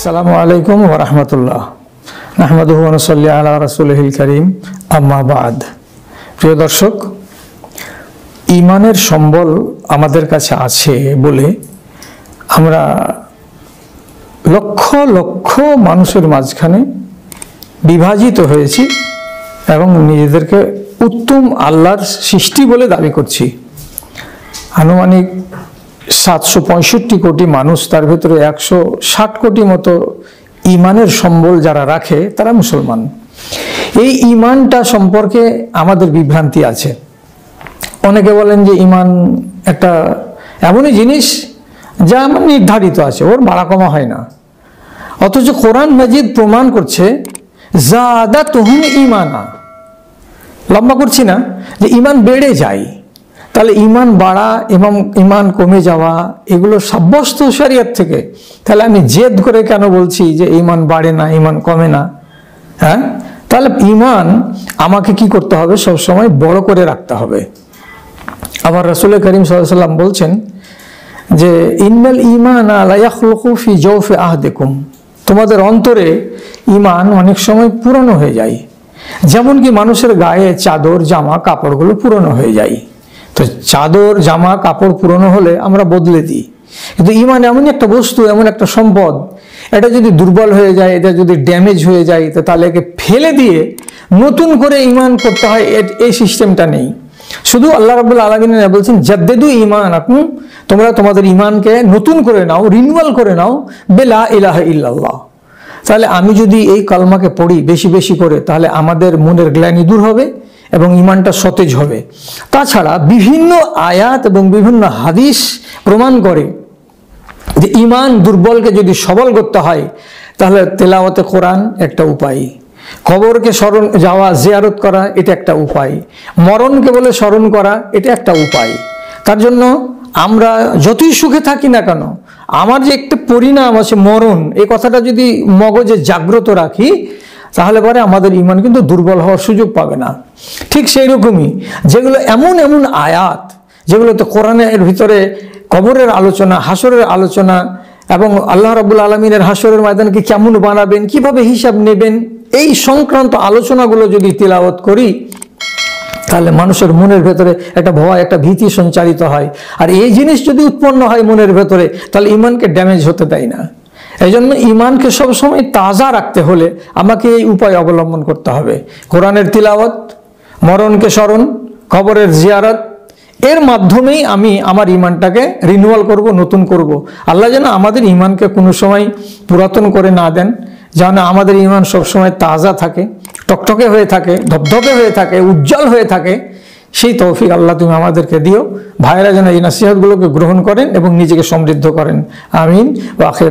আসসালামু আলাইকুম ওয়া রাহমাতুল্লাহ। নাহমাদুহু ওয়া নুসাল্লি আলা রাসূলিহিল কারীম, আম্মা বাদ। প্রিয় দর্শক, ঈমানের সম্বল আমাদের কাছে আছে বলে আমরা লক্ষ লক্ষ মানুষের মাঝখানে বিভাজিত হয়েছি এবং নিজেদেরকে উত্তম আল্লাহর সৃষ্টি বলে দাবি করছি। আনুমানিক 765 কোটি মানুষ, তার ভেতরে 160 কোটি মতো ঈমানের সম্বল যারা রাখে তারা মুসলমান। এই ঈমানটা সম্পর্কে আমাদের বিভ্রান্তি আছে। অনেকে বলেন যে ঈমান একটা এমনই জিনিস যা নির্ধারিত আছে, ওর বাড়া কমা হয় না। অথচ কোরআন মাজিদ প্রমাণ করছে যাদাতুহুম ঈমানা, লম্বা করছি না, যে ঈমান বেড়ে যায়। তাহলে ঈমান বাড়া এবং ঈমান কমে যাওয়া এগুলো সাব্যস্ত শরীয়ত থেকে। তাহলে আমি জেদ করে কেন বলছি যে ঈমান বাড়ে না, ঈমান কমে না? হ্যাঁ, তাহলে ঈমান আমাকে কি করতে হবে? সবসময় বড় করে রাখতে হবে। আবার রাসূল করিম সাল্লাল্লাহু আলাইহি ওয়াসাল্লাম বলছেন যে ইন্নাল ঈমানা লা ইয়াখলুকু ফি জাওফি আহদিকুম, তোমাদের অন্তরে ঈমান অনেক সময় পুরনো হয়ে যায়, যেমন কি মানুষের গায়ে চাদর জামা কাপড়গুলো পুরনো হয়ে যায়। তো চাদর জামা কাপড় পুরনো হলে আমরা বদলে দিই, কিন্তু ঈমান এমন একটা বস্তু, এমন একটা সম্পদ, এটা যদি দুর্বল হয়ে যায়, এটা যদি ড্যামেজ হয়ে যায়, তো তাহলে একে ফেলে দিয়ে নতুন করে ঈমান করতে হয়, এই সিস্টেমটা নেই। শুধু আল্লাহ রাব্বুল আলামিন বলছেন জাদ্দিদু ঈমানাকুম, তোমরা তোমাদের ঈমানকে নতুন করে নাও, রিনিউয়াল করে নাও বিলা ইলাহা ইল্লাল্লাহ। তাহলে আমি যদি এই কালমাকে পড়ি বেশি বেশি করে, তাহলে আমাদের মনের গ্লানি দূর হবে এবং ঈমানটা সতেজ হবে। তাছাড়া বিভিন্ন আয়াত এবং বিভিন্ন হাদিস প্রমাণ করে যে ঈমান দুর্বলকে যদি সবল করতে হয়, তাহলে তেলাওয়াতে কোরআন একটা উপায়, কবরকে স্মরণ যাওয়া, জিয়ারত করা, এটা একটা উপায়, মরণকে বলে স্মরণ করা, এটা একটা উপায়। তার জন্য আমরা যতই সুখে থাকি না কেন, আমার যে একটা পরিণাম আছে মরণ, এই কথাটা যদি মগজে জাগ্রত রাখি, তাহলে পরে আমাদের ঈমান কিন্তু দুর্বল হওয়ার সুযোগ পাবে না। ঠিক সেই রকমই যেগুলো এমন এমন আয়াত, যেগুলোতে কোরআনের ভিতরে কবরের আলোচনা, হাসরের আলোচনা এবং আল্লাহ রাব্বুল আলামিনের হাসরের ময়দানকে কেমন বানাবেন, কিভাবে হিসাব নেবেন, এই সংক্রান্ত আলোচনাগুলো যদি তিলাওয়াত করি, তাহলে মানুষের মনের ভেতরে একটা ভয়, একটা ভীতি সঞ্চারিত হয়। আর এই জিনিস যদি উৎপন্ন হয় মনের ভেতরে, তাহলে ঈমানকে ড্যামেজ হতে দেয় না। এই জন্য ঈমানকে সবসময় তাজা রাখতে হলে আমাকে এই উপায় অবলম্বন করতে হবে। কোরআনের তিলাওয়াত, মরণকে স্মরণ, কবরের জিয়ারত, এর মাধ্যমেই আমি আমার ঈমানটাকে রিনিউয়াল করব, নতুন করব। আল্লাহ যেন আমাদের ঈমানকে কোনো সময় পুরাতন করে না দেন, যেন আমাদের ঈমান সবসময় তাজা থাকে, টকটকে হয়ে থাকে, ধপধপে হয়ে থাকে, উজ্জ্বল হয়ে থাকে। সেই তৌফিক আল্লাহ তুমি আমাদেরকে দিও। ভাইয়েরা যেন এই নসিহতগুলোকে গ্রহণ করেন এবং নিজেকে সমৃদ্ধ করেন। আমিন ওয়া আখির।